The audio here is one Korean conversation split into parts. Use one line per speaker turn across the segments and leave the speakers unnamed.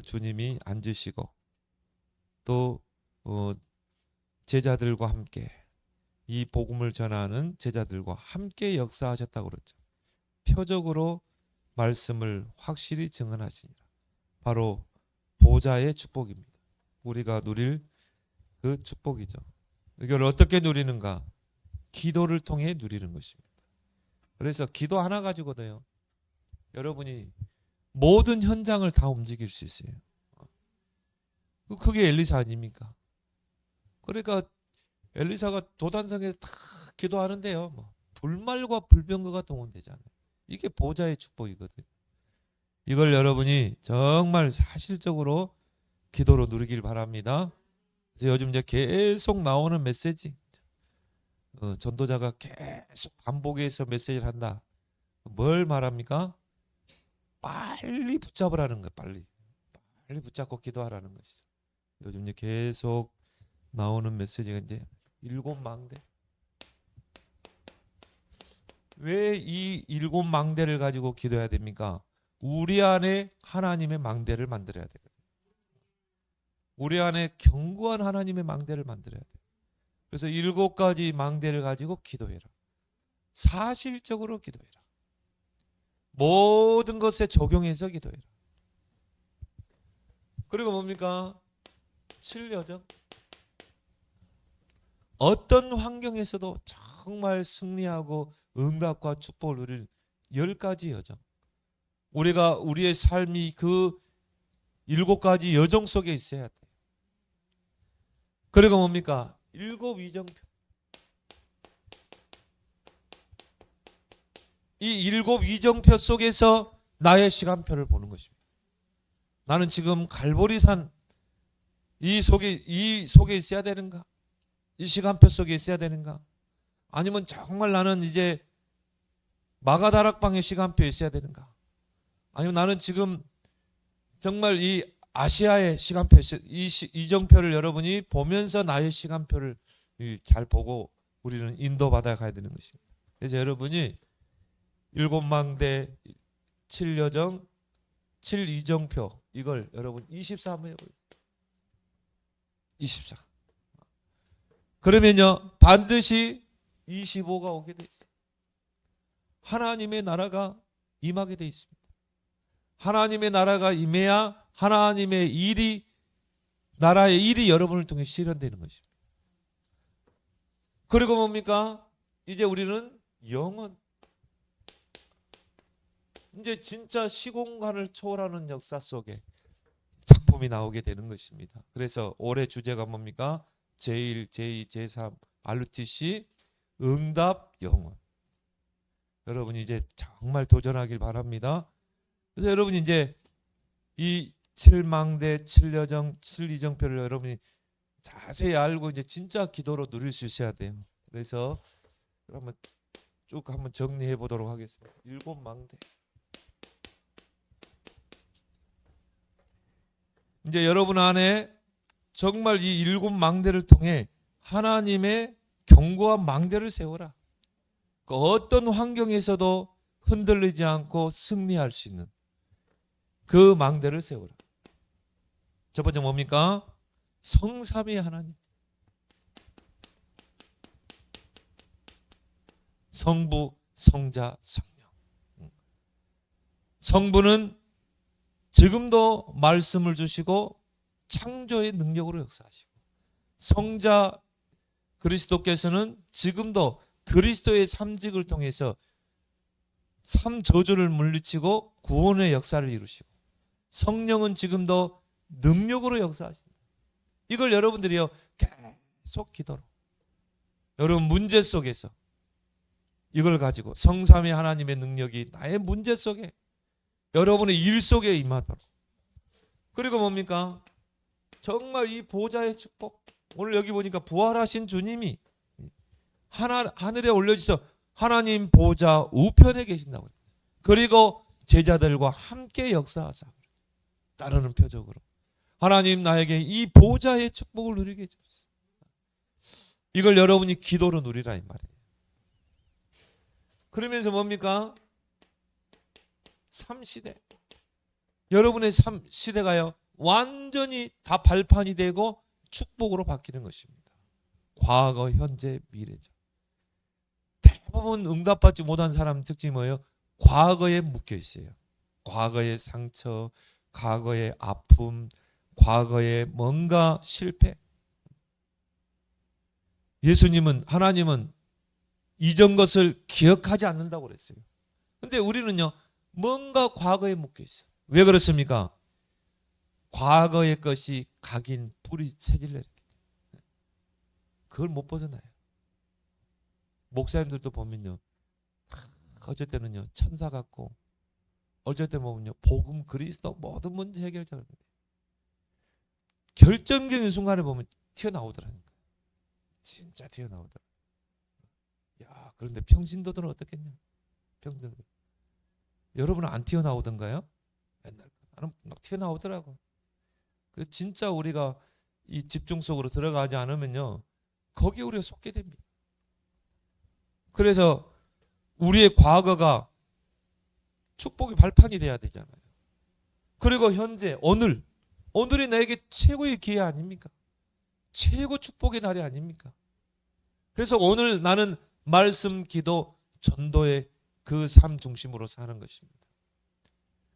주님이 앉으시고 또 제자들과 함께 이 복음을 전하는 제자들과 함께 역사하셨다고 그랬죠. 표적으로 말씀을 확실히 증언하시니라. 바로 보좌의 축복입니다. 우리가 누릴 그 축복이죠. 이걸 어떻게 누리는가? 기도를 통해 누리는 것입니다. 그래서 기도 하나 가지고도요, 여러분이 모든 현장을 다 움직일 수 있어요. 그게 엘리사 아닙니까? 그러니까 엘리사가 도단성에서 다 기도하는데요, 불말과 불병거가 동원되잖아요. 이게 보좌의 축복이거든요. 이걸 여러분이 정말 사실적으로 기도로 누리길 바랍니다. 그래서 요즘 이제 계속 나오는 메시지, 전도자가 계속 반복해서 메시지를 한다. 뭘 말합니까? 빨리 붙잡으라는 거예요. 빨리 붙잡고 기도하라는 것이죠. 요즘 이제 계속 나오는 메시지가 이제 7망대. 왜 이 7망대를 가지고 기도해야 됩니까? 우리 안에 하나님의 망대를 만들어야 돼요. 우리 안에 견고한 하나님의 망대를 만들어야 돼요. 그래서 7가지 망대를 가지고 기도해라. 사실적으로 기도해라. 모든 것에 적용해서 기도해라. 그리고 뭡니까? 7여정. 어떤 환경에서도 정말 승리하고 응답과 축복을 누릴 10가지 여정. 우리가 우리의 삶이 그 7가지 여정 속에 있어야 돼. 그리고 뭡니까? 7이정표. 이 7이정표 속에서 나의 시간표를 보는 것입니다. 나는 지금 갈보리산 이 속에 있어야 되는가? 이 시간표 속에 있어야 되는가? 아니면 정말 나는 이제 마가다락방의 시간표에 있어야 되는가? 아니면 나는 지금 정말 이 아시아의 시간표, 이정표를 여러분이 보면서 나의 시간표를 잘 보고 우리는 인도받아 가야 되는 것입니다. 그래서 여러분이 7망대, 7여정, 7이정표 이걸 여러분 24 한번 해보세요. 24. 그러면요 반드시 25가 오게 돼 있어요. 하나님의 나라가 임하게 돼 있습니다. 하나님의 나라가 임해야 하나님의 일이, 나라의 일이 여러분을 통해 실현되는 것입니다. 그리고 뭡니까? 이제 우리는 영원, 이제 진짜 시공간을 초월하는 역사 속에 작품이 나오게 되는 것입니다. 그래서 올해 주제가 뭡니까? 제1, 제2, 제3 RTC 응답 영원. 여러분이 이제 정말 도전하길 바랍니다. 그래서 여러분이 이제 이 7망대, 7여정, 7이정표를 여러분이 자세히 알고 이제 진짜 기도로 누릴 수 있어야 돼요. 그래서 한번 쭉 한번 정리해 보도록 하겠습니다. 7망대. 이제 여러분 안에 정말 이 7망대를 통해 하나님의 견고한 망대를 세워라. 그 어떤 환경에서도 흔들리지 않고 승리할 수 있는 그 망대를 세워라. 첫 번째 뭡니까? 성삼위 하나님. 성부, 성자, 성령. 성부는 지금도 말씀을 주시고 창조의 능력으로 역사하시고, 성자 그리스도께서는 지금도 그리스도의 삼직을 통해서 삼저주를 물리치고 구원의 역사를 이루시고, 성령은 지금도 능력으로 역사하신다. 이걸 여러분들이요 계속 기도로, 여러분 문제 속에서 이걸 가지고 성삼위 하나님의 능력이 나의 문제 속에, 여러분의 일 속에 임하도록. 그리고 뭡니까? 정말 이 보좌의 축복. 오늘 여기 보니까 부활하신 주님이 하늘에 올려주셔서 하나님 보좌 우편에 계신다고. 그리고 제자들과 함께 역사하사 따르는 표적으로 하나님 나에게 이 보좌의 축복을 누리게 해주소서. 이걸 여러분이 기도로 누리라 이 말이에요. 그러면서 뭡니까? 3시대. 여러분의 삶 시대가요 완전히 다 발판이 되고 축복으로 바뀌는 것입니다. 과거, 현재, 미래죠. 대부분 응답받지 못한 사람 특징이 뭐예요? 과거에 묶여 있어요. 과거의 상처, 과거의 아픔, 과거의 뭔가 실패. 예수님은, 하나님은 이전 것을 기억하지 않는다고 그랬어요. 근데 우리는요 뭔가 과거에 묶여 있어요. 왜 그렇습니까? 과거의 것이 각인 뿌리 새길래 그걸 못 벗어나요. 목사님들도 보면요 어쩔 때는요 천사 같고 어쩔 때 보면요 복음, 그리스도 모든 문제 해결자입니다. 결정적인 순간에 보면 튀어나오더라니까. 진짜 튀어나오더라. 야, 그런데 평신도들은 어떻겠냐? 평신도들. 여러분은 안 튀어나오던가요? 옛날 나는 막 튀어나오더라고. 그래서 진짜 우리가 이 집중 속으로 들어가지 않으면요 거기에 우리가 속게 됩니다. 그래서 우리의 과거가 축복의 발판이 돼야 되잖아요. 그리고 현재, 오늘이 나에게 최고의 기회 아닙니까? 최고 축복의 날이 아닙니까? 그래서 오늘 나는 말씀, 기도, 전도의 그 삶 중심으로 사는 것입니다.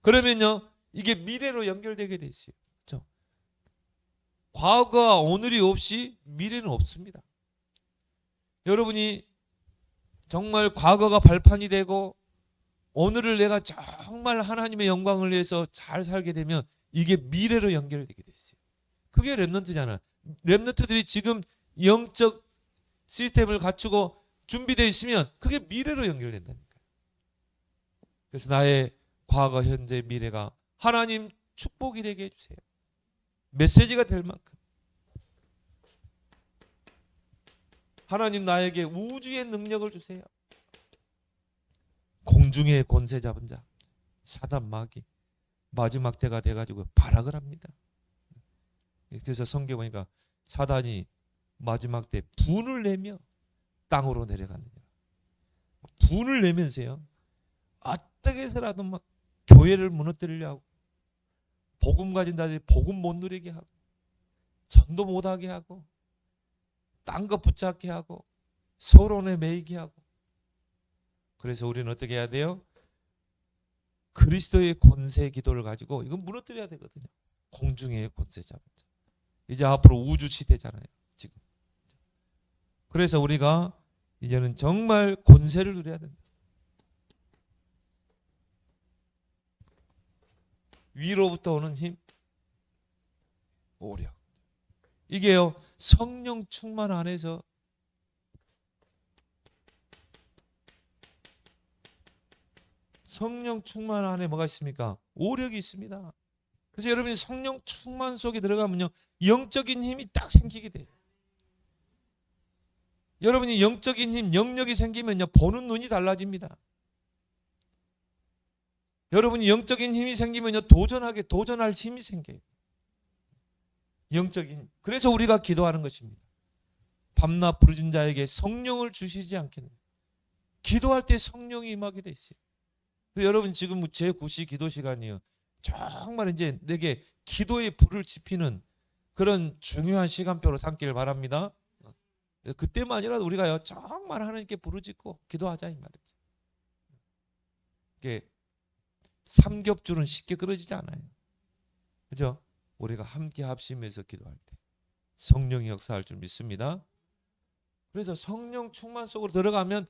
그러면요 이게 미래로 연결되게 돼 있어요. 그렇죠? 과거와 오늘이 없이 미래는 없습니다. 여러분이 정말 과거가 발판이 되고 오늘을 내가 정말 하나님의 영광을 위해서 잘 살게 되면 이게 미래로 연결되게 돼 있어요. 그게 렘넌트잖아. 렘넌트들이 지금 영적 시스템을 갖추고 준비되어 있으면 그게 미래로 연결된다니까요. 그래서 나의 과거, 현재, 미래가 하나님 축복이 되게 해주세요. 메시지가 될 만큼. 하나님 나에게 우주의 능력을 주세요. 공중의 권세 잡은 자 사단 마귀 마지막 때가 돼가지고 발악을 합니다. 그래서 성경 보니까 사단이 마지막 때 분을 내며 땅으로 내려가느냐. 분을 내면서요 어떻게 해서라도 막 교회를 무너뜨리려 하고 복음 가진 자들이 복음 못 누리게 하고 전도 못하게 하고 딴 거 붙잡게 하고 서론에 매이게 하고. 그래서 우리는 어떻게 해야 돼요? 그리스도의 권세 기도를 가지고 이건 무너뜨려야 되거든요. 공중의 권세 잡은 자. 이제 앞으로 우주 시대잖아요. 지금. 그래서 우리가 이제는 정말 권세를 누려야 된다. 위로부터 오는 힘, 오력. 이게요 성령 충만 안에서 성령 충만 안에 뭐가 있습니까? 오력이 있습니다. 그래서 여러분이 성령 충만 속에 들어가면요 영적인 힘이 딱 생기게 돼요. 여러분이 영적인 힘, 영력이 생기면요 보는 눈이 달라집니다. 여러분이 영적인 힘이 생기면요 도전할 힘이 생겨요. 영적인. 그래서 우리가 기도하는 것입니다. 밤낮 부르짖는 자에게 성령을 주시지 않겠느냐. 기도할 때 성령이 임하게 돼 있어요. 여러분 지금 제9시 기도 시간이에요. 정말 이제 내게 기도의 불을 지피는 그런 중요한 시간표로 삼기를 바랍니다. 그때만이라도 우리가요 정말 하나님께 부르짖고 기도하자 이 말이죠. 이게 삼겹줄은 쉽게 끊어지지 않아요. 그죠? 우리가 함께 합심해서 기도할 때 성령이 역사할 줄 믿습니다. 그래서 성령 충만 속으로 들어가면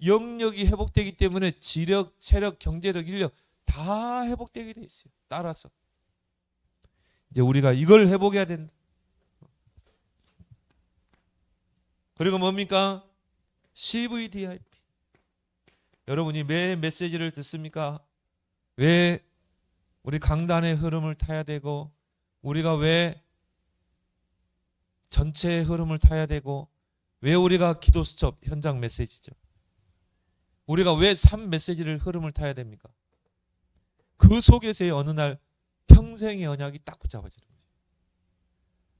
영력이 회복되기 때문에 지력, 체력, 경제력, 인력 다 회복되게 돼 있어요. 따라서 이제 우리가 이걸 회복해야 된다. 그리고 뭡니까? CVDIP. 여러분이 왜 메시지를 듣습니까? 왜 우리 강단의 흐름을 타야 되고 우리가 왜 전체의 흐름을 타야 되고 왜 우리가 기도 수첩 현장 메시지죠. 우리가 왜 삶 메시지를 흐름을 타야 됩니까? 그 속에서의 어느 날 평생의 언약이 딱 붙잡아지는 거죠.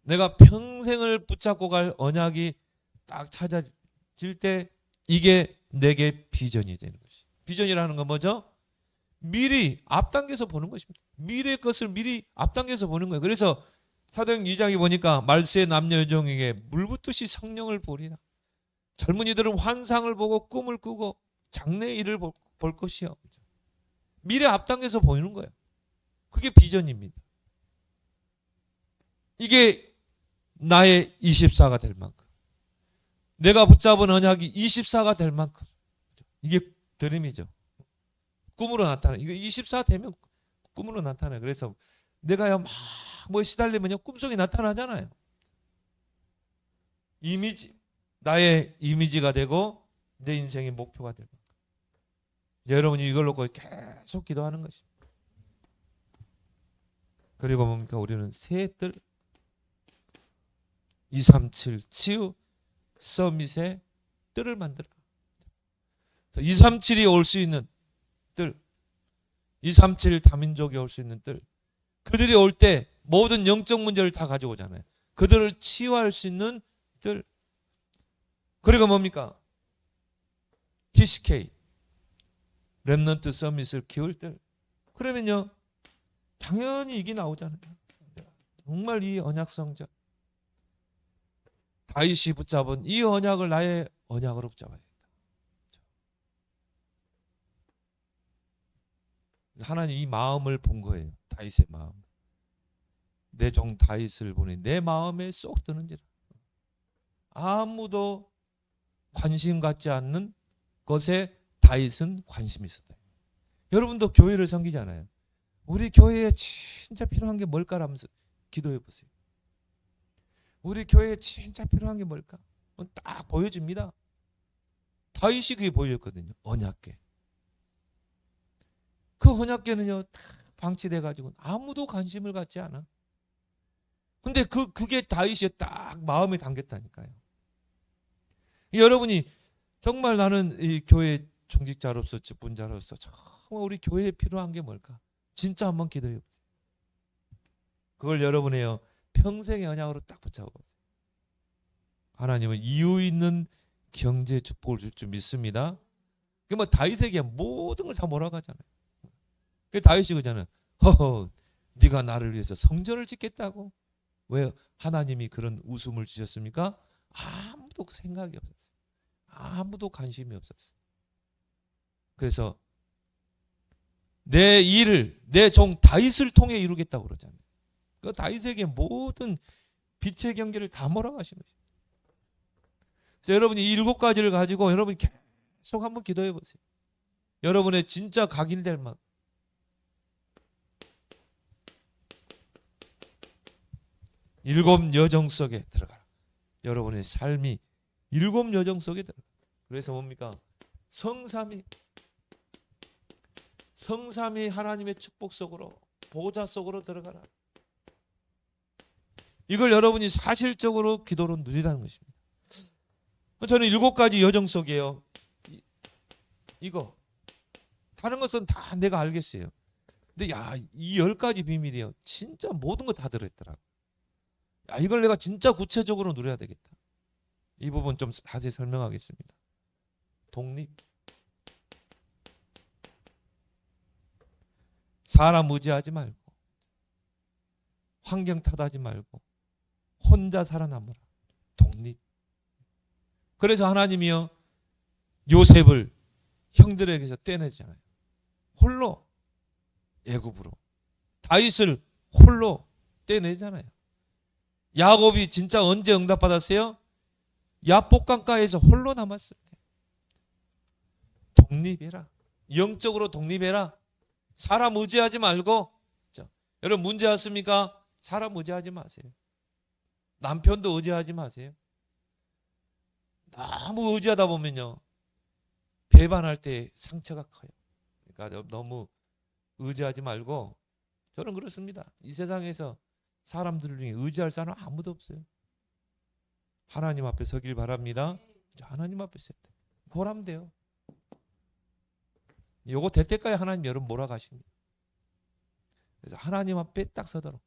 내가 평생을 붙잡고 갈 언약이 딱 찾아질 때 이게 내게 비전이 되는 것이죠. 비전이라는 건 뭐죠? 미리 앞당겨서 보는 것입니다. 미래의 것을 미리 앞당겨서 보는 거예요. 그래서 사도행 2장에 보니까 말세 남녀 여종에게 물붓듯이 성령을 부으리라. 젊은이들은 환상을 보고 꿈을 꾸고 장래의 일을 볼 것이요. 미래 앞당겨서 보이는 거예요. 그게 비전입니다. 이게 나의 24가 될 만큼, 내가 붙잡은 언약이 24가 될 만큼, 이게 드림이죠. 꿈으로 나타나. 이거 24 되면 꿈으로 나타나요. 그래서 내가요 막 뭐 시달리면요 꿈속에 나타나잖아요. 이미지, 나의 이미지가 되고 내 인생의 목표가 되고, 여러분이 이걸 놓고 계속 기도하는 것입니다. 그리고 뭡니까? 우리는 새 뜰, 237 치유 서밋의 뜰을 만들어. 237이 올 수 있는 뜰, 237 다민족이 올 수 있는 뜰, 그들이 올 때 모든 영적 문제를 다 가져오잖아요. 그들을 치유할 수 있는 뜰. 그리고 뭡니까? TCK 렘넌트 서밋을 키울 뜰. 그러면요 당연히 이게 나오잖아요. 정말 이 언약 성전, 다윗이 붙잡은 이 언약을 나의 언약으로 붙잡아야 된다. 하나님 이 마음을 본 거예요. 다윗의 마음. 내 종 다윗을 보니 내 마음에 쏙 드는지라. 아무도 관심 갖지 않는 것에 다윗은 관심이 있었다. 여러분도 교회를 섬기잖아요. 우리 교회에 진짜 필요한 게 뭘까라면서 기도해 보세요. 우리 교회에 진짜 필요한 게 뭘까? 딱 보여집니다. 다윗이 그게 보였거든요. 언약궤. 그 언약궤는요 다 방치돼 가지고 아무도 관심을 갖지 않아. 근데 그게 다윗이 딱 마음에 담겼다니까요. 여러분이 정말 나는 이 교회 중직자로서 직분자로서 정말 우리 교회에 필요한 게 뭘까? 진짜 한번 기도해 보세요. 그걸 여러분의 평생의 언약으로 딱 붙잡아 보세요. 하나님은 이유 있는 경제 축복을 줄 줄 믿습니다. 그 뭐 다윗에게 모든 걸 다 몰아가잖아요. 그 다윗이 그러잖아요. 허허, 네가 나를 위해서 성전을 짓겠다고? 왜 하나님이 그런 웃음을 주셨습니까? 아무도 생각이 없었어요. 아무도 관심이 없었어요. 그래서 내 일을 내 종 다윗을 통해 이루겠다고 그러잖아요. 그 다윗에게 모든 빛의 경계를 다 몰아가신 거죠. 그래서 여러분이 이 7가지를 가지고 여러분이 계속 한번 기도해 보세요. 여러분의 진짜 각인될 만큼. 일곱 여정 속에 들어가라. 여러분의 삶이 일곱 여정 속에 들어가. 그래서 뭡니까? 성삼이 하나님의 축복 속으로, 보좌 속으로 들어가라. 이걸 여러분이 사실적으로 기도로 누리라는 것입니다. 저는 7가지 여정 속이에요. 이거 다른 것은 다 내가 알겠어요. 근데 이 10가지 비밀이에요. 진짜 모든 거 다 들어있더라고. 이걸 내가 진짜 구체적으로 누려야 되겠다. 이 부분 좀 자세히 설명하겠습니다. 독립. 사람 의지하지 말고, 환경 탓하지 말고 혼자 살아남으라. 독립. 그래서 하나님이요 요셉을 형들에게서 떼내잖아요. 홀로 애굽으로. 다윗을 홀로 떼내잖아요. 야곱이 진짜 언제 응답받았어요? 야복강가에서 홀로 남았을 때. 독립해라. 영적으로 독립해라. 사람 의지하지 말고. 여러분 문제 왔습니까? 사람 의지하지 마세요. 남편도 의지하지 마세요. 너무 의지하다 보면요 배반할 때 상처가 커요. 그러니까 너무 의지하지 말고. 저는 그렇습니다. 이 세상에서 사람들 중에 의지할 사람 아무도 없어요. 하나님 앞에 서길 바랍니다. 하나님 앞에 서야 돼. 보람 돼요. 요거 될 때까지 하나님 여러분 몰아가십니다. 그래서 하나님 앞에 딱 서도록.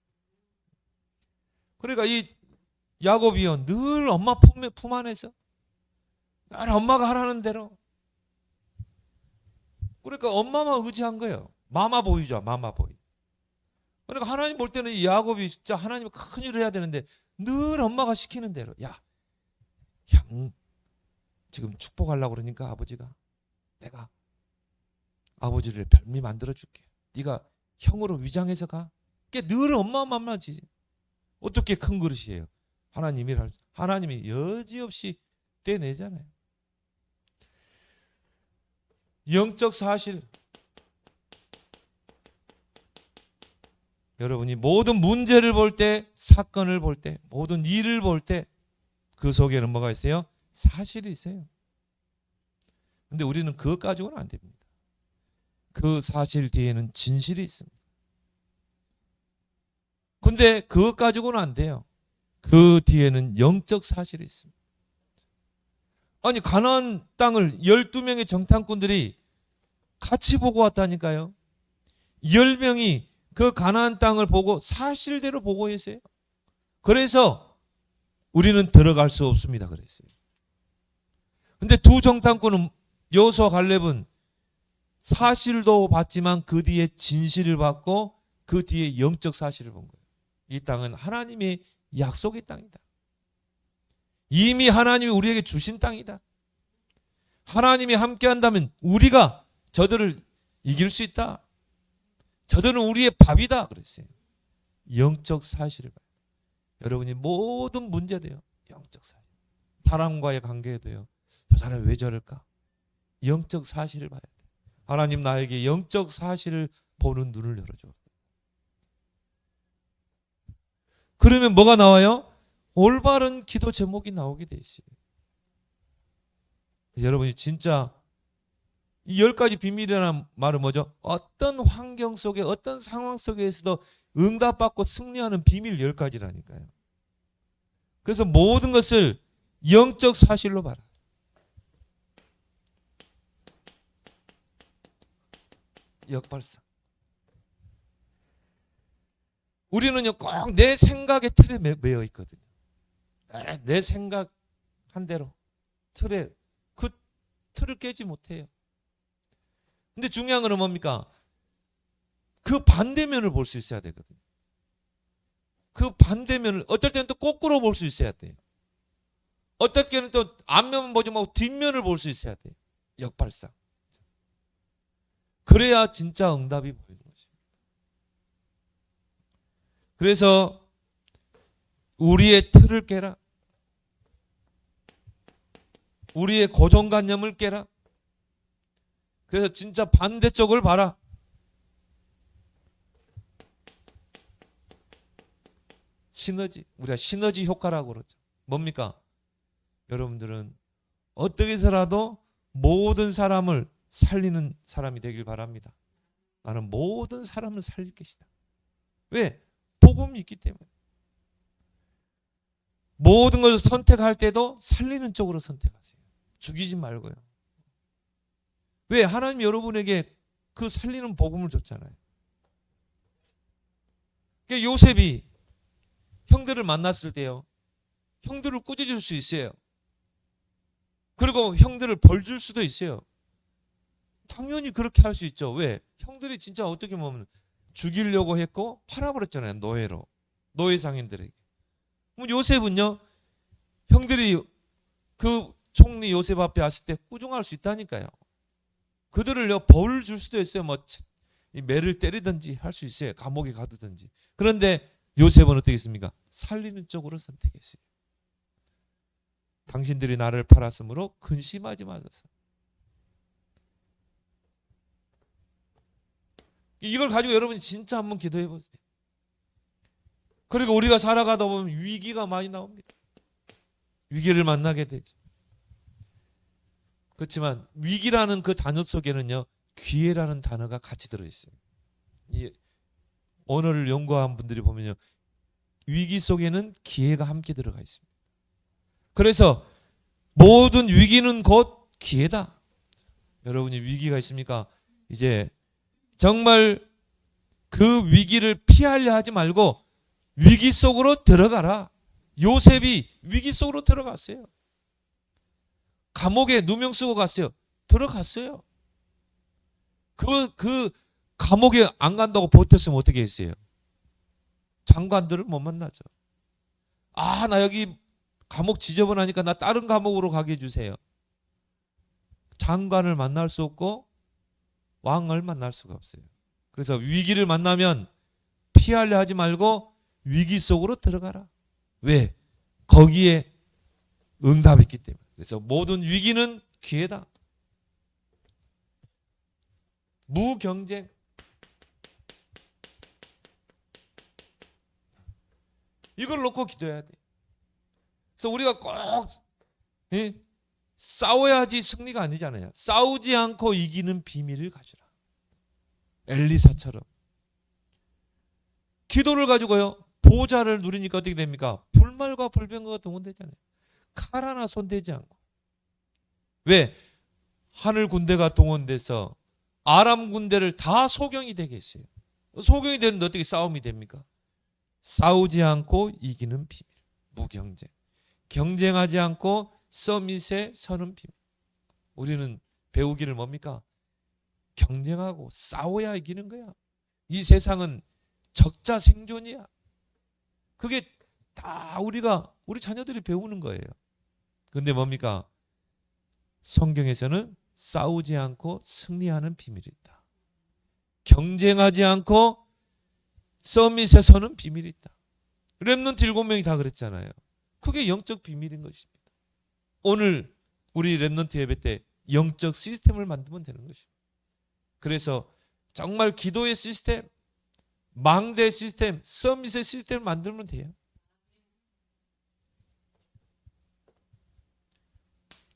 그러니까 이 야곱이요 늘 엄마 품 안에서 늘 엄마가 하라는 대로. 그러니까 엄마만 의지한 거예요. 마마보이죠. 마마보이. 그러니까 하나님 볼 때는 이 야곱이 진짜 하나님이 큰 일을 해야 되는데 늘 엄마가 시키는 대로, 야, 형 지금 축복하려고 그러니까 아버지가 내가 아버지를 별미 만들어줄게. 네가 형으로 위장해서 가. 그게 늘 엄마 맘마지. 어떻게 큰 그릇이에요. 하나님이 여지없이 떼내잖아요. 영적 사실. 여러분이 모든 문제를 볼 때, 사건을 볼 때, 모든 일을 볼 때 그 속에는 뭐가 있어요? 사실이 있어요. 근데 우리는 그것 가지고는 안 됩니다. 그 사실 뒤에는 진실이 있습니다. 근데 그것 가지고는 안 돼요. 그 뒤에는 영적 사실이 있습니다. 아니, 가나안 땅을 12명의 정탐꾼들이 같이 보고 왔다니까요. 10명이 그 가나안 땅을 보고 사실대로 보고 있어요. 그래서 우리는 들어갈 수 없습니다 그랬어요. 근데 두 정탐꾼은 여호수아 갈렙은 사실도 봤지만 그 뒤에 진실을 봤고 그 뒤에 영적 사실을 본 거예요. 이 땅은 하나님의 약속의 땅이다. 이미 하나님이 우리에게 주신 땅이다. 하나님이 함께한다면 우리가 저들을 이길 수 있다. 저들은 우리의 밥이다 그랬어요. 영적 사실을 봐요. 여러분이 모든 문제돼요. 영적 사실. 사람과의 관계에도요. 저 사람이 왜 저럴까? 영적 사실을 봐야 돼. 하나님 나에게 영적 사실을 보는 눈을 열어줘. 그러면 뭐가 나와요? 올바른 기도 제목이 나오게 돼 있어요. 여러분이 진짜 이 10가지 비밀이라는 말은 뭐죠? 어떤 환경 속에 어떤 상황 속에서도 응답받고 승리하는 비밀 10가지라니까요. 그래서 모든 것을 영적 사실로 봐라. 역발상. 우리는요 꼭 내 생각의 틀에 매여 있거든요. 내 생각한 대로 틀에 그 틀을 깨지 못해요. 근데 중요한 건 뭡니까? 그 반대면을 볼 수 있어야 되거든요. 그 반대면을 어떨 때는 또 거꾸로 볼 수 있어야 돼요. 어떨 때는 또 앞면만 보지 말고 뒷면을 볼 수 있어야 돼요. 역발상. 그래야 진짜 응답이 보이는 것입니다. 그래서 우리의 틀을 깨라. 우리의 고정관념을 깨라. 그래서 진짜 반대쪽을 봐라. 시너지. 우리가 시너지 효과라고 그러죠. 뭡니까? 여러분들은 어떻게 해서라도 모든 사람을 살리는 사람이 되길 바랍니다. 나는 모든 사람을 살릴 것이다. 왜? 복음이 있기 때문에. 모든 것을 선택할 때도 살리는 쪽으로 선택하세요. 죽이지 말고요. 왜? 하나님 여러분에게 그 살리는 복음을 줬잖아요. 그러니까 요셉이 형들을 만났을 때요. 형들을 꾸짖을 수 있어요. 그리고 형들을 벌 줄 수도 있어요. 당연히 그렇게 할 수 있죠. 왜? 형들이 진짜 어떻게 보면 죽이려고 했고 팔아버렸잖아요. 노예로. 노예 상인들에게. 그럼 요셉은요. 형들이 그 총리 요셉 앞에 왔을 때 꾸중할 수 있다니까요. 그들을요 벌을 줄 수도 있어요. 뭐 매를 때리든지 할 수 있어요. 감옥에 가두든지. 그런데 요셉은 어떻게 했습니까? 살리는 쪽으로 선택했어요. 당신들이 나를 팔았으므로 근심하지 마소서. 이걸 가지고 여러분이 진짜 한번 기도해 보세요. 그리고 우리가 살아가다 보면 위기가 많이 나옵니다. 위기를 만나게 되죠. 그렇지만 위기라는 그 단어 속에는요 기회라는 단어가 같이 들어있어요. 이 언어를 연구한 분들이 보면요 위기 속에는 기회가 함께 들어가 있습니다. 그래서 모든 위기는 곧 기회다. 여러분이 위기가 있습니까? 이제 정말 그 위기를 피하려 하지 말고 위기 속으로 들어가라. 요셉이 위기 속으로 들어갔어요. 감옥에 누명 쓰고 갔어요. 들어갔어요. 그 감옥에 안 간다고 버텼으면 어떻게 했어요? 장관들을 못 만나죠. 나 여기 감옥 지저분하니까 나 다른 감옥으로 가게 해주세요. 장관을 만날 수 없고 왕을 만날 수가 없어요. 그래서 위기를 만나면 피하려 하지 말고 위기 속으로 들어가라. 왜? 거기에 응답이 있기 때문에. 그래서 모든 위기는 기회다. 무경쟁. 이걸 놓고 기도해야 돼. 그래서 우리가 꼭 싸워야지 승리가 아니잖아요. 싸우지 않고 이기는 비밀을 가지라. 엘리사처럼. 기도를 가지고요. 보좌를 누리니까 어떻게 됩니까? 불말과 불병거가 동원되잖아요. 칼 하나 손대지 않고. 왜? 하늘 군대가 동원돼서 아람 군대를 다 소경이 되게 했어요. 소경이 되는데 어떻게 싸움이 됩니까? 싸우지 않고 이기는 비밀. 무경쟁. 경쟁하지 않고 서밋에 서는 비밀. 우리는 배우기를 뭡니까? 경쟁하고 싸워야 이기는 거야. 이 세상은 적자 생존이야. 그게 다 우리 자녀들이 배우는 거예요. 근데 뭡니까? 성경에서는 싸우지 않고 승리하는 비밀이 있다. 경쟁하지 않고 서밋에 서는 비밀이 있다. 렘넌트 7명이 다 그랬잖아요. 그게 영적 비밀인 것입니다. 오늘 우리 렘넌트 예배 때 영적 시스템을 만들면 되는 것입니다. 그래서 정말 기도의 시스템, 망대 시스템, 서밋의 시스템을 만들면 돼요.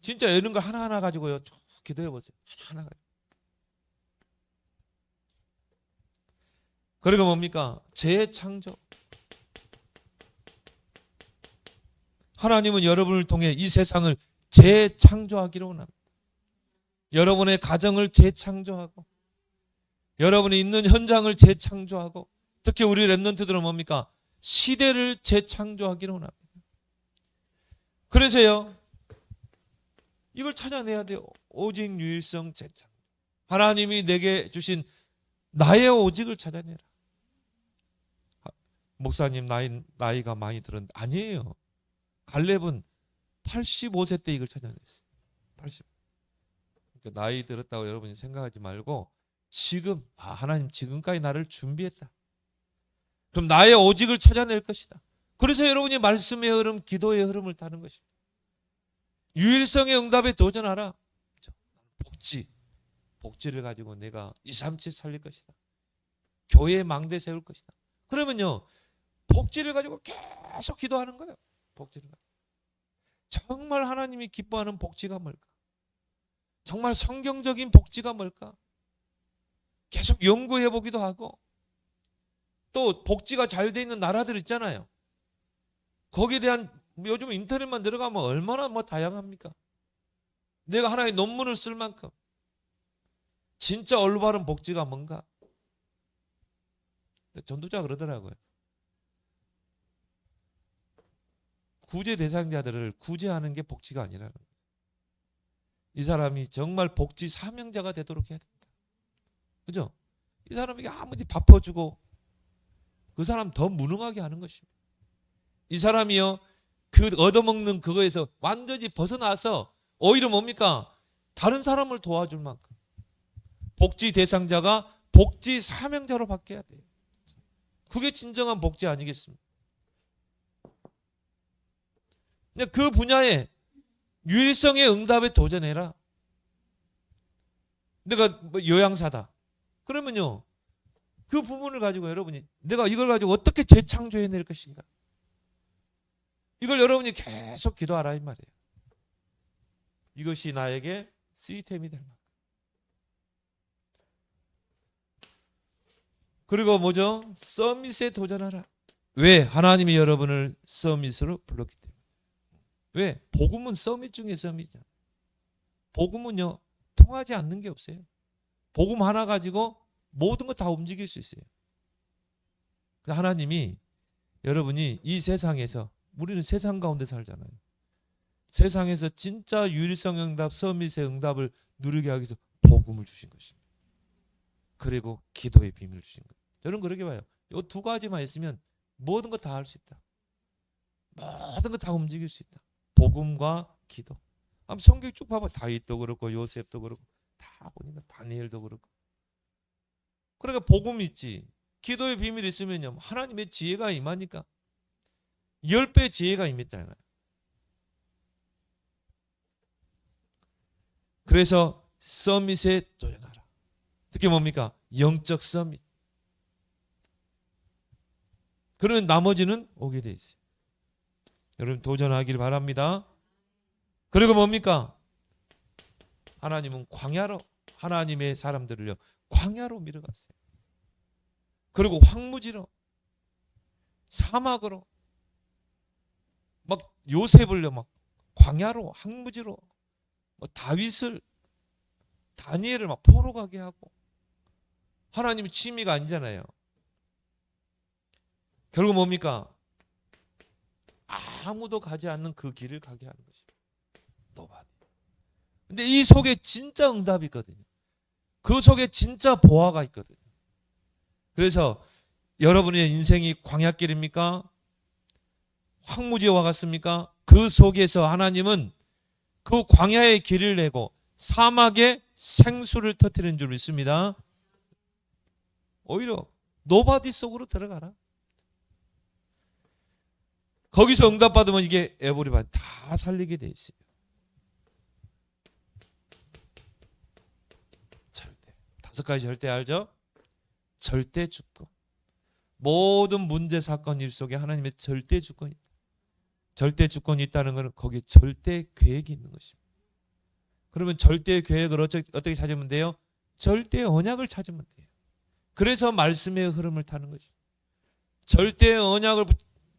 진짜 이런 거 하나하나 가지고요. 쭉 기도해 보세요. 하나하나 가지고. 그리고 뭡니까? 재창조. 하나님은 여러분을 통해 이 세상을 재창조하기로 원합니다. 여러분의 가정을 재창조하고 여러분이 있는 현장을 재창조하고 특히 우리 렘넌트들은 뭡니까? 시대를 재창조하기로 원합니다. 그래서요. 이걸 찾아내야 돼요. 오직 유일성 재창조. 하나님이 내게 주신 나의 오직을 찾아내라. 목사님 나이가 많이 들었는데 아니에요. 갈렙은 85세 때 이걸 찾아냈어요. 80. 그러니까 나이 들었다고 여러분이 생각하지 말고 지금 하나님 지금까지 나를 준비했다. 그럼 나의 오직을 찾아낼 것이다. 그래서 여러분이 말씀의 흐름, 기도의 흐름을 타는 것입니다. 유일성의 응답에 도전하라. 복지를 가지고 내가 237 살릴 것이다. 교회에 망대 세울 것이다. 그러면요. 복지를 가지고 계속 기도하는 거예요. 복지를 가지고. 정말 하나님이 기뻐하는 복지가 뭘까? 정말 성경적인 복지가 뭘까? 계속 연구해 보기도 하고 또 복지가 잘 돼 있는 나라들 있잖아요. 거기에 대한 요즘 인터넷만 들어가면 얼마나 다양합니까? 내가 하나의 논문을 쓸 만큼 진짜 올바른 복지가 뭔가? 전도자가 그러더라고요. 구제 대상자들을 구제하는 게 복지가 아니라는 거예요. 이 사람이 정말 복지 사명자가 되도록 해야 된다. 그죠? 이 사람에게 아무리 바꿔주고 그 사람 더 무능하게 하는 것입니다. 이 사람이요. 그 얻어먹는 그거에서 완전히 벗어나서 오히려 뭡니까? 다른 사람을 도와줄 만큼 복지 대상자가 복지 사명자로 바뀌어야 돼요. 그게 진정한 복지 아니겠습니까? 그 분야에 유일성의 응답에 도전해라. 내가 요양사다. 그러면요. 그 부분을 가지고 여러분이 내가 이걸 가지고 어떻게 재창조해낼 것인가. 이걸 여러분이 계속 기도하라 이 말이에요. 이것이 나에게 시스템이 될 만큼. 그리고 뭐죠? 서밋에 도전하라. 왜? 하나님이 여러분을 서밋으로 불렀기 때문에. 왜? 복음은 서밋 중에 서밋이잖아요. 복음은요. 통하지 않는 게 없어요. 복음 하나 가지고 모든 거 다 움직일 수 있어요. 하나님이 여러분이 이 세상에서 우리는 세상 가운데 살잖아요. 세상에서 진짜 유일성 응답, 서밋의 응답을 누리게 하기 위해서 복음을 주신 것입니다. 그리고 기도의 비밀을 주신 거예요. 저는 그렇게 봐요. 이 두 가지만 있으면 모든 거 다 할 수 있다. 모든 거 다 움직일 수 있다. 복음과 기도. 한번 성경 쭉 봐봐. 다윗도 그렇고 요셉도 그렇고 다 보니까 다니엘도 그렇고. 그러니까 복음이 있지. 기도의 비밀이 있으면요. 하나님의 지혜가 임하니까 10배 지혜가 임했잖아요. 그래서 서밋에 도전하라. 특히 뭡니까? 영적 서밋. 그러면 나머지는 오게 돼 있어요. 여러분 도전하길 바랍니다. 그리고 뭡니까? 하나님은 광야로 하나님의 사람들을요. 광야로 밀어갔어요. 그리고 황무지로 사막으로 막 요셉을요 막 광야로 황무지로 뭐 다윗을 다니엘을 막 포로 가게 하고 하나님의 취미가 아니잖아요. 결국 뭡니까? 아무도 가지 않는 그 길을 가게 하는 것입니다. 노바디. 근데 이 속에 진짜 응답이 있거든요. 그 속에 진짜 보화가 있거든요. 그래서 여러분의 인생이 광야길입니까? 황무지와 같습니까? 그 속에서 하나님은 그 광야의 길을 내고 사막에 생수를 터뜨리는 줄 믿습니다. 오히려 노바디 속으로 들어가라. 거기서 응답받으면 이게 에브리바디 다 살리게 돼 있어요. 절대. 5가지 절대 알죠? 절대 주권. 모든 문제 사건 일 속에 하나님의 절대 주권이 있다. 절대 주권이 있다는 것은 거기에 절대 계획이 있는 것입니다. 그러면 절대 계획을 어떻게 찾으면 돼요? 절대 언약을 찾으면 돼요. 그래서 말씀의 흐름을 타는 것입니다. 절대 언약을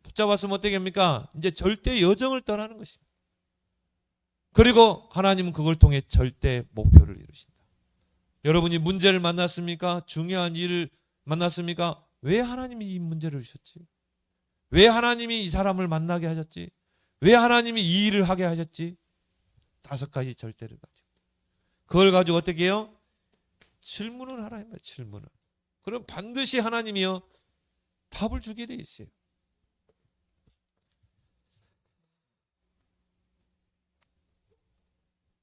붙잡았으면 어떻게 합니까? 이제 절대 여정을 떠나는 것입니다. 그리고 하나님은 그걸 통해 절대 목표를 이루신다. 여러분이 문제를 만났습니까? 중요한 일을 만났습니까? 왜 하나님이 이 문제를 주셨지? 왜 하나님이 이 사람을 만나게 하셨지? 왜 하나님이 이 일을 하게 하셨지? 5가지 절대를 가지고. 그걸 가지고 어떻게 해요? 질문을 하라 이 말이에요. 질문을. 그럼 반드시 하나님이요 답을 주게 돼 있어요.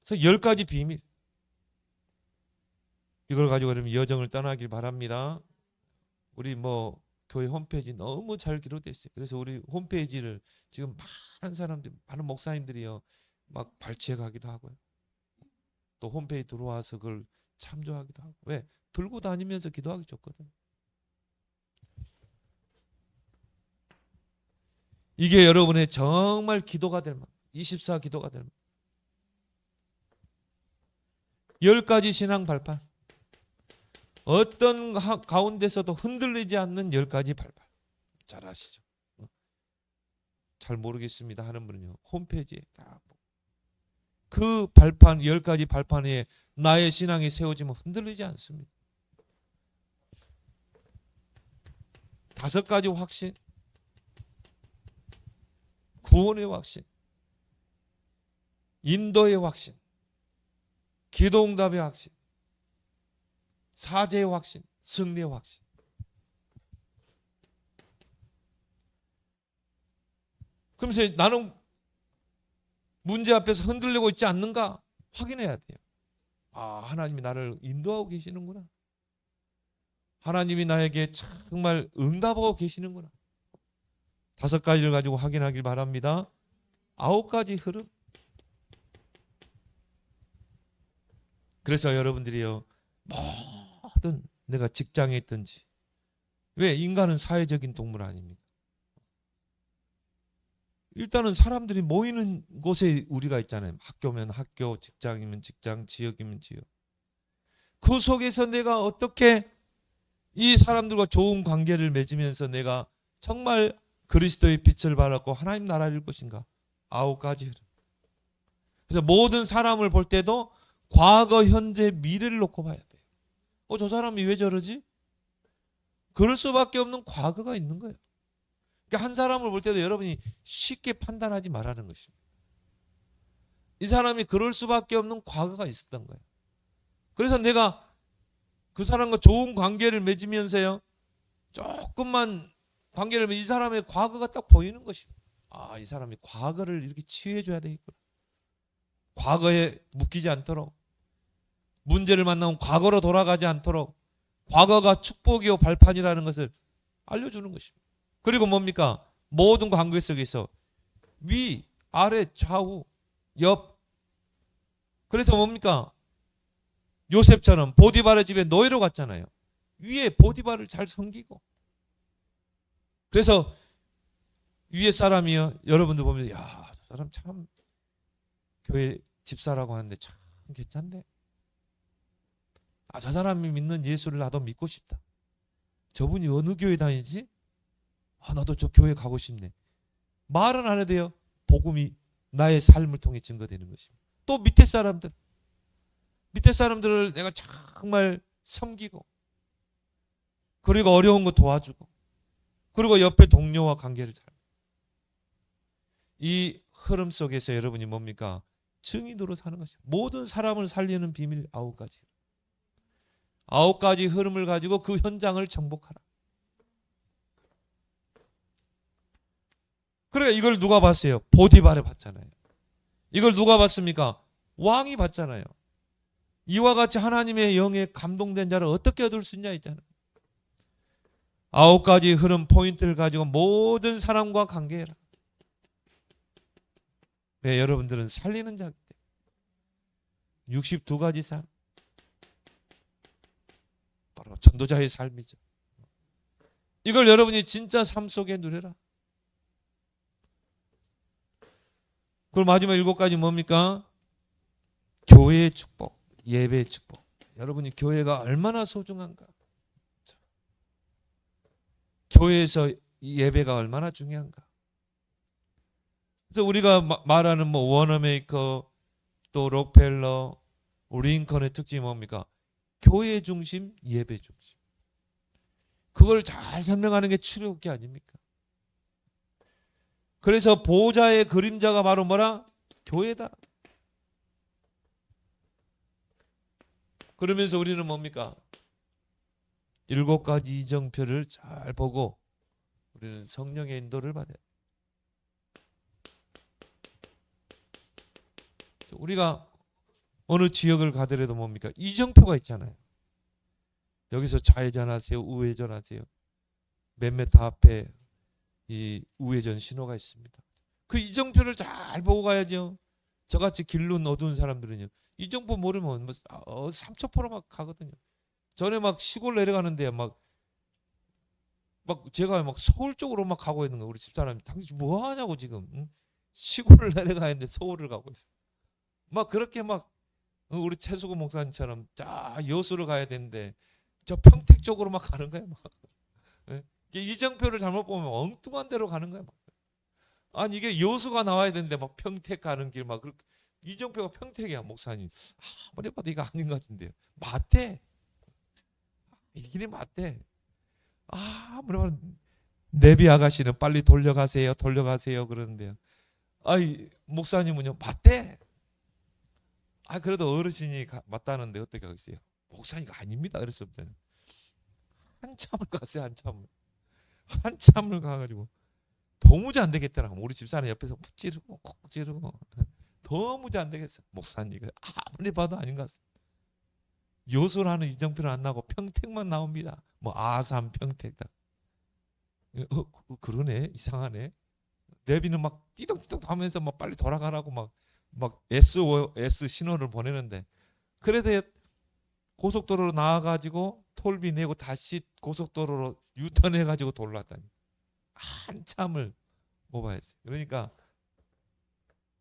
그래서 10가지 비밀. 이걸 가지고 그러면 여정을 떠나길 바랍니다. 우리 교회 홈페이지 너무 잘 기록되어 있어요. 그래서 우리 홈페이지를 지금 많은 사람들, 많은 목사님들이요 막 발췌해 가기도 하고요. 또 홈페이지 들어와서 그걸 참조하기도 하고. 왜? 들고 다니면서 기도하기 좋거든. 이게 여러분의 정말 기도가 될 만, 24 기도가 될 만. 10가지 신앙 발판. 어떤 가운데서도 흔들리지 않는 10가지 발판. 잘 아시죠? 잘 모르겠습니다 하는 분은요. 홈페이지에 딱 그 발판 10가지 발판에 나의 신앙이 세워지면 흔들리지 않습니다. 5가지 확신. 구원의 확신. 인도의 확신. 기도응답의 확신. 사제의 확신. 승리의 확신. 그러면서 나는 문제 앞에서 흔들리고 있지 않는가 확인해야 돼요. 아, 하나님이 나를 인도하고 계시는구나. 하나님이 나에게 정말 응답하고 계시는구나. 5가지를 가지고 확인하길 바랍니다. 9가지 흐름. 그래서 여러분들이요 모든 내가 직장에 있든지, 왜 인간은 사회적인 동물 아닙니까? 일단은 사람들이 모이는 곳에 우리가 있잖아요. 학교면 학교, 직장이면 직장, 지역이면 지역. 그 속에서 내가 어떻게 이 사람들과 좋은 관계를 맺으면서 내가 정말 그리스도의 빛을 발하고 하나님 나라를 이룰 것인가? 9가지 흐름. 그래서 모든 사람을 볼 때도 과거, 현재, 미래를 놓고 봐야 돼요. 저 사람이 왜 저러지? 그럴 수밖에 없는 과거가 있는 거예요. 그러니까 한 사람을 볼 때도 여러분이 쉽게 판단하지 말라는 것입니다. 이 사람이 그럴 수밖에 없는 과거가 있었던 거예요. 그래서 내가 그 사람과 좋은 관계를 맺으면서요 조금만 관계를 하면 이 사람의 과거가 딱 보이는 것입니다. 아, 이 사람이 과거를 이렇게 치유해줘야 되겠구나. 과거에 묶이지 않도록, 문제를 만나면 과거로 돌아가지 않도록, 과거가 축복이요 발판이라는 것을 알려주는 것입니다. 그리고 뭡니까? 모든 관계 속에서 위, 아래, 좌우, 옆. 그래서 뭡니까? 요셉처럼 보디발의 집에 노예로 갔잖아요. 위에 보디발을 잘 섬기고. 그래서 위에 사람이요, 여러분들 보면 야, 저 사람 참 교회 집사라고 하는데 참 괜찮네. 아, 저 사람이 믿는 예수를 나도 믿고 싶다. 저분이 어느 교회 다니지? 아, 나도 저 교회 가고 싶네. 말은 안 해도 돼요. 복음이 나의 삶을 통해 증거되는 것입니다. 또 밑에 사람들을 내가 정말 섬기고, 그리고 어려운 거 도와주고, 그리고 옆에 동료와 관계를 잘. 이 흐름 속에서 여러분이 뭡니까? 증인으로 사는 것입니다. 모든 사람을 살리는 비밀 9가지. 9가지 흐름을 가지고 그 현장을 정복하라. 그러니까 이걸 누가 봤어요? 보디발이 봤잖아요. 이걸 누가 봤습니까? 왕이 봤잖아요. 이와 같이 하나님의 영에 감동된 자를 어떻게 얻을 수 있냐 있잖아요. 9가지 흐름 포인트를 가지고 모든 사람과 관계해라. 네, 여러분들은 살리는 자기 때문에 62가지 삶, 바로 전도자의 삶이죠. 이걸 여러분이 진짜 삶 속에 누려라. 그리고 마지막 7가지 뭡니까? 교회의 축복, 예배의 축복. 여러분이 교회가 얼마나 소중한가? 교회에서 예배가 얼마나 중요한가? 그래서 우리가 말하는 뭐 워너메이커, 또 록펠러, 링컨의 특징이 뭡니까? 교회 중심, 예배 중심. 그걸 잘 설명하는 게 출애굽기 아닙니까? 그래서 보좌의 그림자가 바로 뭐라? 교회다. 그러면서 우리는 뭡니까? 7가지 이정표를 잘 보고 우리는 성령의 인도를 받아야 돼. 우리가 어느 지역을 가더라도 뭡니까? 이정표가 있잖아요. 여기서 좌회전하세요, 우회전하세요. 몇 미터 앞에 이 우회전 신호가 있습니다. 그 이정표를 잘 보고 가야죠. 저같이 길눈 어두운 사람들은요, 이정표 모르면 뭐 3초포로 막 가거든요. 전에 막 시골 내려가는데 막 제가 막 서울 쪽으로 막 가고 있는 거, 우리 집사람이 당신 뭐 하냐고 지금, 응? 시골을 내려가 있는데 서울을 가고 있어. 막 그렇게 막 우리 최수구 목사님처럼 자 여수를 가야 되는데 저 평택 쪽으로 막 가는 거야 막. 예? 이정표를 잘못 보면 엉뚱한 데로 가는 거야 막. 아니 이게 여수가 나와야 되는데 막 평택 가는 길 막 그렇게. 이정표가 평택이야 목사님. 아무리 봐도 이거 아닌 것 같은데요. 맞대. 이 길이 맞대. 아무리 봐도 내비 아가씨는 빨리 돌려가세요 그러는데요. 아이 목사님은요 맞대. 아 그래도 어르신이 맞다는데 어떻게 하겠어요? 목사님이 아닙니다. 그랬었잖아요. 한참을 갔어요. 한참을 가가지고 도무지 안 되겠더라. 우리 집사람 옆에서 푹 찌르고 콕 찌르고 도무지 안 되겠어. 목사님 아무리 봐도 아닌 것 같습니다. 여수라는 이정표는 안 나고 평택만 나옵니다. 뭐 아산 평택다. 그러네. 이상하네. 내비는 막 띠덕띠덕 하면서 막 빨리 돌아가라고 막 SOS 신호를 보내는데, 그래도 고속도로로 나와가지고 톨비 내고 다시 고속도로로 유턴해가지고 돌아왔다니 한참을 뽑아야 했어요. 그러니까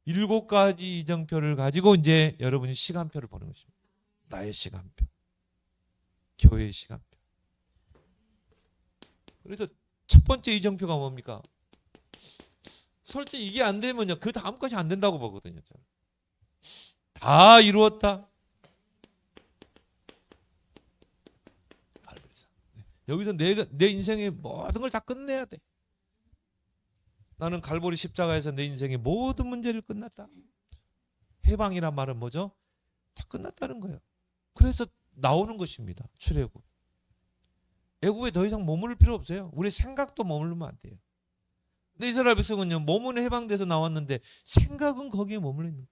7가지 이정표를 가지고 이제 여러분이 시간표를 보는 것입니다. 나의 시간표, 교회의 시간표. 그래서 첫 번째 이정표가 뭡니까? 솔직히 이게 안 되면요, 그 다음 것이 안 된다고 보거든요. 저는. 다 이루었다. 여기서 내 인생의 모든 걸 다 끝내야 돼. 나는 갈보리 십자가에서 내 인생의 모든 문제를 끝났다. 해방이란 말은 뭐죠? 다 끝났다는 거예요. 그래서 나오는 것입니다. 출애굽. 애굽에 더 이상 머무를 필요 없어요. 우리 생각도 머무르면 안 돼요. 근데 이스라엘 백성은요, 몸은 해방돼서 나왔는데 생각은 거기에 머물러 있는 거예요.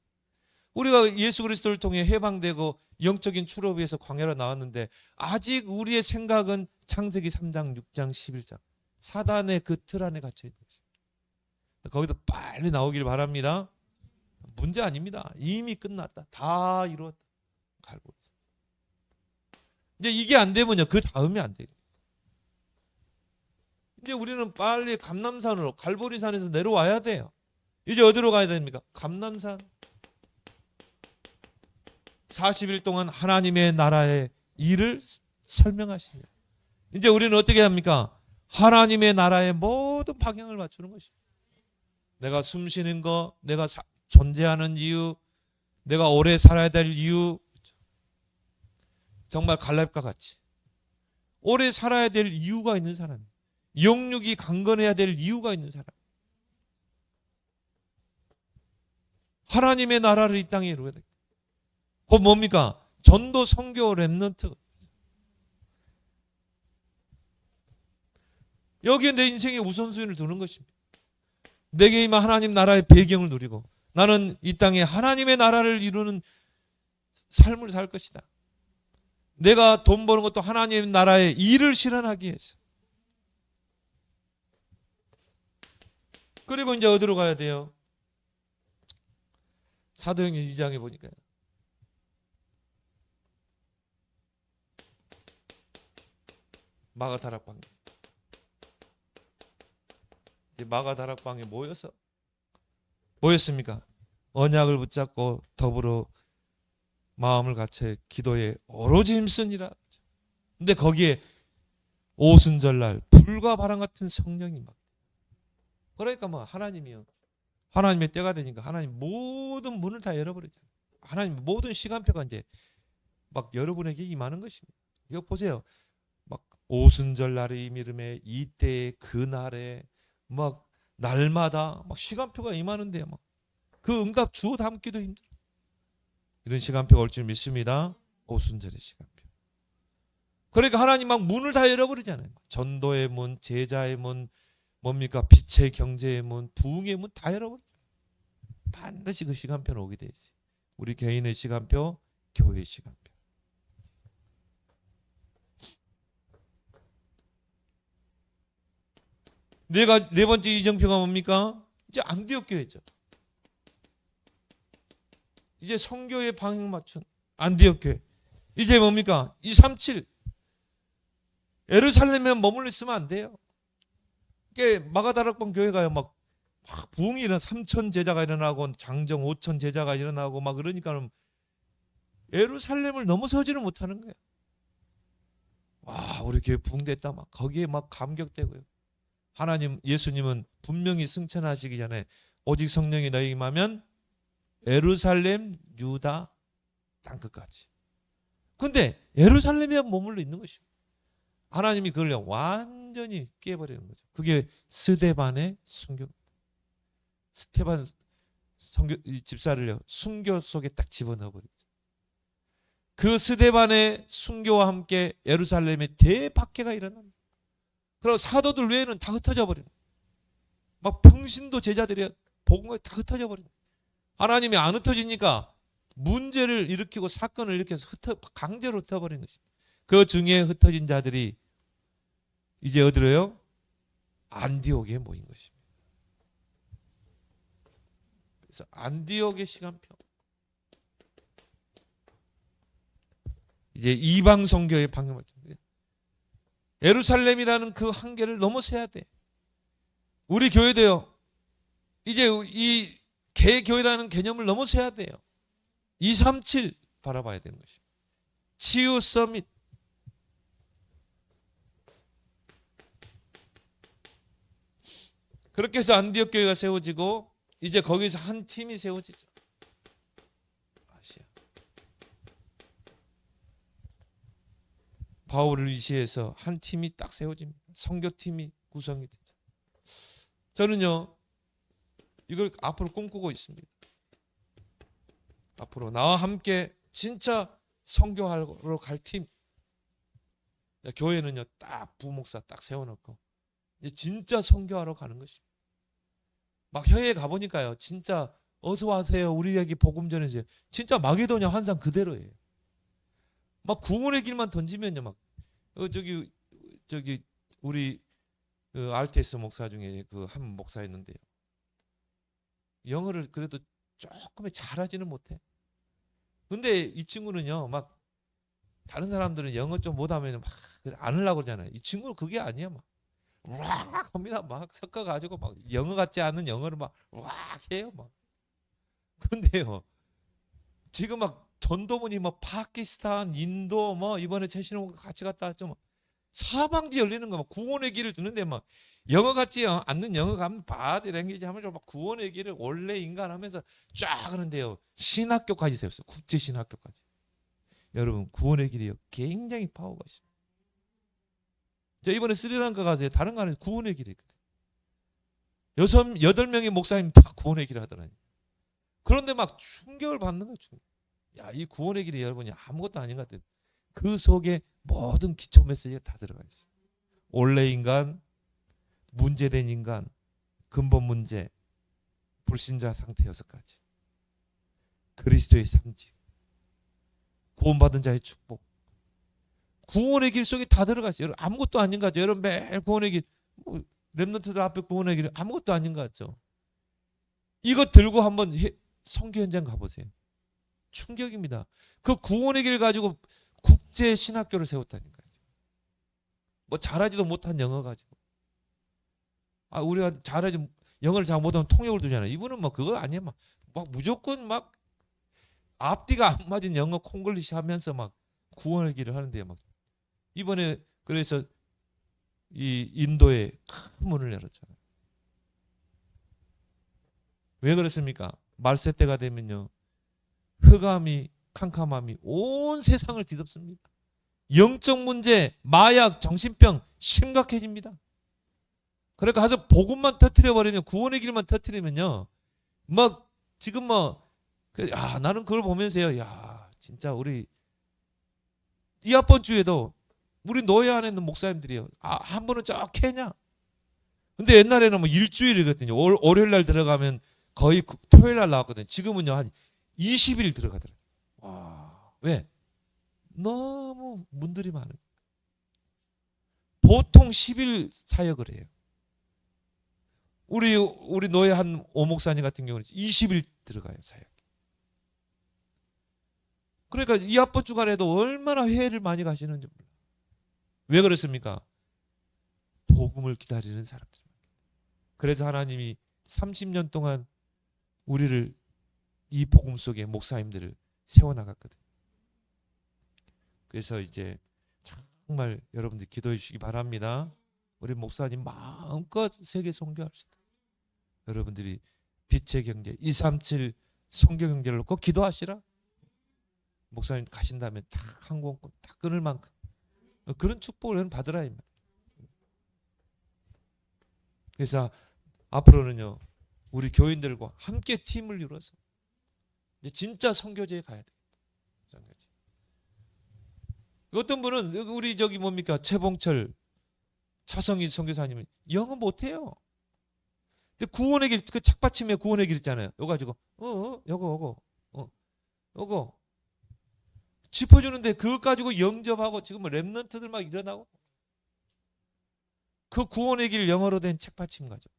우리가 예수 그리스도를 통해 해방되고 영적인 출애굽에 위해서 광야로 나왔는데 아직 우리의 생각은 창세기 3장, 6장, 11장 사단의 그 틀 안에 갇혀 있는 것입니다. 거기도 빨리 나오길 바랍니다. 문제 아닙니다. 이미 끝났다. 다 이루었다. 갈보리산. 이제 이게 안 되면요, 그 다음이 안 돼요. 이제 우리는 빨리 감람산으로, 갈보리산에서 내려와야 돼요. 이제 어디로 가야 됩니까? 감람산. 40일 동안 하나님의 나라의 일을 설명하시냐. 이제 우리는 어떻게 합니까? 하나님의 나라의 모든 방향을 맞추는 것입니다. 내가 숨 쉬는 거, 내가 존재하는 이유, 내가 오래 살아야 될 이유, 정말 갈렙과 같이 오래 살아야 될 이유가 있는 사람, 영육이 강건해야 될 이유가 있는 사람, 하나님의 나라를 이 땅에 이루어야 돼. 그건 뭡니까? 전도, 선교, 렘넌트. 여기에 내 인생의 우선순위를 두는 것입니다. 내게 임한 하나님 나라의 배경을 누리고 나는 이 땅에 하나님의 나라를 이루는 삶을 살 것이다. 내가 돈 버는 것도 하나님 나라의 일을 실현하기 위해서. 그리고 이제 어디로 가야 돼요? 사도행전 2장에 보니까 마가다락방에, 마가다락방에 모였습니까? 언약을 붙잡고 더불어 마음을 갖춰 기도에 오로지 힘쓰니라. 근데 거기에 오순절날 불과 바람 같은 성령이 막, 그러니까 뭐 하나님이요, 하나님의 때가 되니까 하나님 모든 문을 다 열어버리잖아요. 하나님 모든 시간표가 이제 막 여러분에게 임하는 것입니다. 이거 보세요. 막 오순절날의 이름에 이때의 그날에 막 날마다 막 시간표가 임하는데요. 막 그 응답 주워 담기도 힘들어. 이런 시간표가 올 줄 믿습니다. 오순절의 시간표. 그러니까 하나님 막 문을 다 열어버리잖아요. 전도의 문, 제자의 문, 뭡니까? 빛의 경제의 문, 부흥의 문 다 열어버리잖아요. 반드시 그 시간표는 오게 돼 있어요. 우리 개인의 시간표, 교회의 시간표. 네 번째 이정표가 뭡니까? 이제 안디옥 교회죠. 이제 선교의 방향 맞춘 안디옥 교회. 이제 뭡니까? 237. 예루살렘에 머물러 있으면 안 돼요. 이게 마가다락방 교회가요, 막 부흥이 일어나 3천 제자가 일어나고 장정 5천 제자가 일어나고 막 그러니까 예루살렘을 넘어서지를 못하는 거예요. 와, 우리 교회 부흥됐다. 막 거기에 막 감격되고요. 하나님, 예수님은 분명히 승천하시기 전에 오직 성령이 너희에게 임하면 예루살렘, 유다, 땅끝까지. 근데 예루살렘에 머물러 있는 것입니다. 하나님이 그걸 완전히 깨버리는 거죠. 그게 스데반의 순교. 스테반 집사를요, 순교 속에 딱 집어넣어버리죠. 그 스데반의 순교와 함께 예루살렘에 대박해가 일어납니다. 그리고 사도들 외에는 다 흩어져 버립니다. 막 평신도 제자들이 복음에 다 흩어져 버립니다. 하나님이 안 흩어지니까 문제를 일으키고 사건을 일으켜서 강제로 흩어버린 것입니다. 그 중에 흩어진 자들이 이제 어디로요? 안디옥에 모인 것입니다. 그래서 안디옥의 시간표. 이제 이방 선교의 방향을 맞춥니다. 예루살렘이라는 그 한계를 넘어서야 돼. 우리 교회도요, 이제 이 개교회라는 개념을 넘어서야 돼요. 237 바라봐야 되는 것입니다. 치유 서밋. 그렇게 해서 안디옥 교회가 세워지고 이제 거기서 한 팀이 세워지죠. 아시아. 바울을 위시해서 한 팀이 딱 세워집니다. 선교팀이 구성이 되죠. 저는요, 이걸 앞으로 꿈꾸고 있습니다. 앞으로 나와 함께 진짜 선교하러 갈 팀. 교회는요 딱 부목사 딱 세워놓고 이제 진짜 선교하러 가는 것입니다. 막 해외에 가보니까요 진짜 어서 와세요 우리에게 복음 전해주세요. 진짜 마게도냐 환상 그대로예요. 막 구원의 길만 던지면요 막 저기 우리 그 RTS 목사 중에 그 한 목사 있는데요. 영어를 그래도 조금 잘하지는 못해. 근데 이 친구는요 막 다른 사람들은 영어 좀 못하면 막 안 하려고 그러잖아요. 이 친구는 그게 아니야. 막 우악 합니다. 막 섞어가지고 막 영어 같지 않은 영어를 막 우악 해요. 막 근데요 지금 막 전도문이 뭐 파키스탄, 인도 뭐 이번에 최신호 같이 갔다 왔죠. 막 사방지 열리는 거 막 구원의 길을 드는데 막 영어 같지 않는 영어 가면 바디 랭귀지 하면서 막 구원의 길을 원래 인간 하면서 쫙 하는데요. 신학교까지 세웠어요. 국제 신학교까지. 여러분 구원의 길이요 굉장히 파워가 있습니다. 저 이번에 스리랑카 가서 다른 거 아니에요. 구원의 길이 있거든. 8명의 목사님 다 구원의 길을 하더라고요. 그런데 막 충격을 받는 거죠. 야, 이 구원의 길이 여러분이 아무것도 아닌 것 같아요. 그 속에 모든 기초 메시지가 다 들어가 있어요. 원래 인간, 문제된 인간, 근본 문제, 불신자 상태 6가지. 그리스도의 상징, 구원받은 자의 축복. 구원의 길 속에 다 들어가 있어요. 여러분 아무것도 아닌 것 같죠. 여러분 매일 구원의 길, 뭐, 랩런트들 앞에 구원의 길 아무것도 아닌 것 같죠. 이거 들고 한번 선교 현장 가보세요. 충격입니다. 그 구원의 길 가지고 국제 신학교를 세웠다니까요. 뭐 잘하지도 못한 영어 가지고. 우리가 잘하지 영어를 잘 못하면 통역을 두잖아요. 이분은 뭐 그거 아니야. 막 무조건 막 앞뒤가 안 맞은 영어 콩글리시 하면서 막 구원의 길을 하는데요. 막 이번에 그래서 이 인도에 큰 문을 열었잖아요. 왜 그렇습니까? 말세 때가 되면요. 흑암이 캄캄함이 온 세상을 뒤덮습니다. 영적 문제, 마약, 정신병 심각해집니다. 그러니까 가서 복음만 터뜨려 버리면 구원의 길만 터뜨리면요. 막 지금 나는 그걸 보면서요. 야, 진짜 우리 이 앞번 주에도 우리 노예 안에 있는 목사님들이요. 한 분은 저 케냐. 근데 옛날에는 뭐 일주일이거든요. 월요일 날 들어가면 거의 토요일 날 나왔거든요. 지금은요 한 20일 들어가더라고요. 와, 왜? 너무 문들이 많아요. 보통 10일 사역을 해요. 우리 노예 한 오목사님 같은 경우는 20일 들어가요 사역. 그러니까 이 앞번 주간에도 얼마나 회의를 많이 가시는지 몰라요. 왜 그렇습니까? 복음을 기다리는 사람들. 그래서 하나님이 30년 동안 우리를 이 복음 속에 목사님들을 세워나갔거든요. 그래서 이제 정말 여러분들 기도해 주시기 바랍니다. 우리 목사님 마음껏 세계 선교합시다. 여러분들이 빛의 경제 237 선교 경제를 놓고 기도하시라. 목사님 가신다면 딱 항공권 딱 끊을 만큼 그런 축복을 받으라 이 말. 그래서 앞으로는요 우리 교인들과 함께 팀을 이뤄서 이제 진짜 선교제에 가야 되겠다. 어떤 분은 우리 저기 뭡니까 최봉철 차성희 선교사님은 영어 못해요. 근데 구원의 길 그 착받침에 구원의 길 있잖아요. 이거 가지고 요거 짚어주는데 그것 가지고 영접하고 지금 랩런트들 막 일어나고 그 구원의 길 영어로 된 책받침 가지고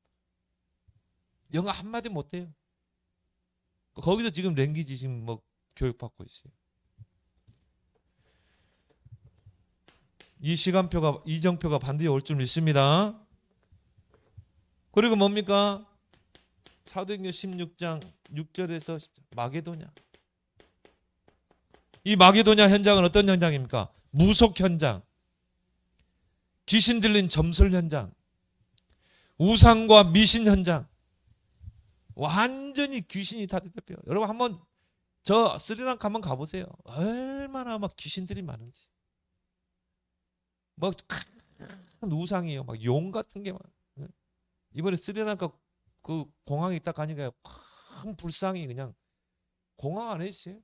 영어 한마디 못해요. 거기서 지금 랭귀지 지금 뭐 교육받고 있어요. 이 시간표가 이정표가 반드시 올 줄 믿습니다. 그리고 뭡니까? 사도행전 16장 6절에서 10절 마게도냐. 이 마게도냐 현장은 어떤 현장입니까? 무속 현장, 귀신 들린 점술 현장, 우상과 미신 현장. 완전히 귀신이 다 대표해요. 여러분 한번 저 스리랑카 한번 가보세요. 얼마나 막 귀신들이 많은지. 막 큰 우상이에요. 막 용 같은 게 막. 이번에 스리랑카 그 공항에 딱 가니까 큰 불상이 그냥 공항 안에 있어요.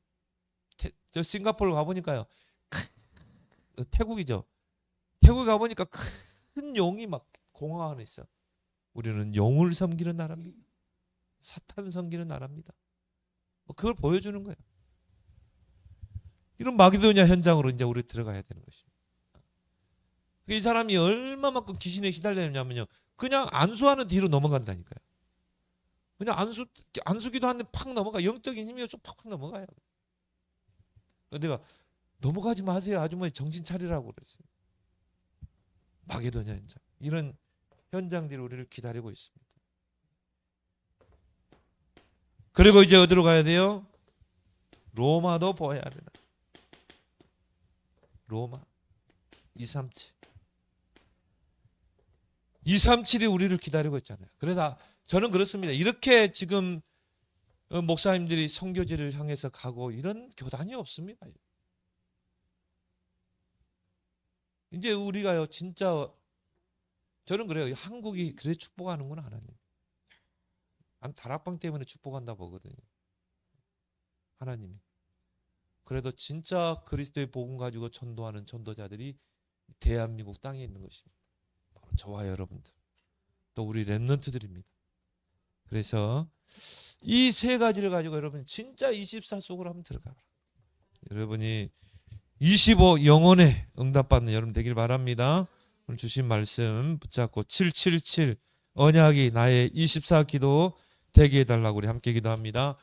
저 싱가포르 가보니까요. 태국이죠. 태국에 가보니까 큰 용이 막 공항 안에 있어. 우리는 용을 섬기는 나라입니다. 사탄 섬기는 나라입니다. 그걸 보여주는 거예요. 이런 마게도냐 현장으로 이제 우리 들어가야 되는 것입니다. 이 사람이 얼마만큼 귀신에 시달렸냐면요, 그냥 안수하는 뒤로 넘어간다니까요. 그냥 안수기도 하는데 팍 넘어가. 영적인 힘이 좀 팍팍 넘어가요. 내가 넘어가지 마세요, 아주머니, 정신 차리라고 그랬어요. 마게도냐 현장, 이런 현장들이 우리를 기다리고 있습니다. 그리고 이제 어디로 가야 돼요? 로마도 보아야 되나? 로마 237. 237이 우리를 기다리고 있잖아요. 그래서 저는 그렇습니다. 이렇게 지금 목사님들이 선교지를 향해서 가고 이런 교단이 없습니다. 이제 우리가요, 진짜 저는 그래요. 한국이 그래 축복하는구나, 하나님. 난 다락방 때문에 축복한다 보거든요. 하나님이. 그래도 진짜 그리스도의 복음 가지고 전도하는 전도자들이 대한민국 땅에 있는 것입니다. 바로 저와 여러분들, 또 우리 렘넌트들입니다. 그래서 이 세 가지를 가지고 여러분 진짜 24 속으로 한번 들어가라. 여러분이 25 영혼에 응답받는 여러분 되길 바랍니다. 오늘 주신 말씀 붙잡고 777 언약이 나의 24 기도 되게 해달라고 우리 함께 기도합니다.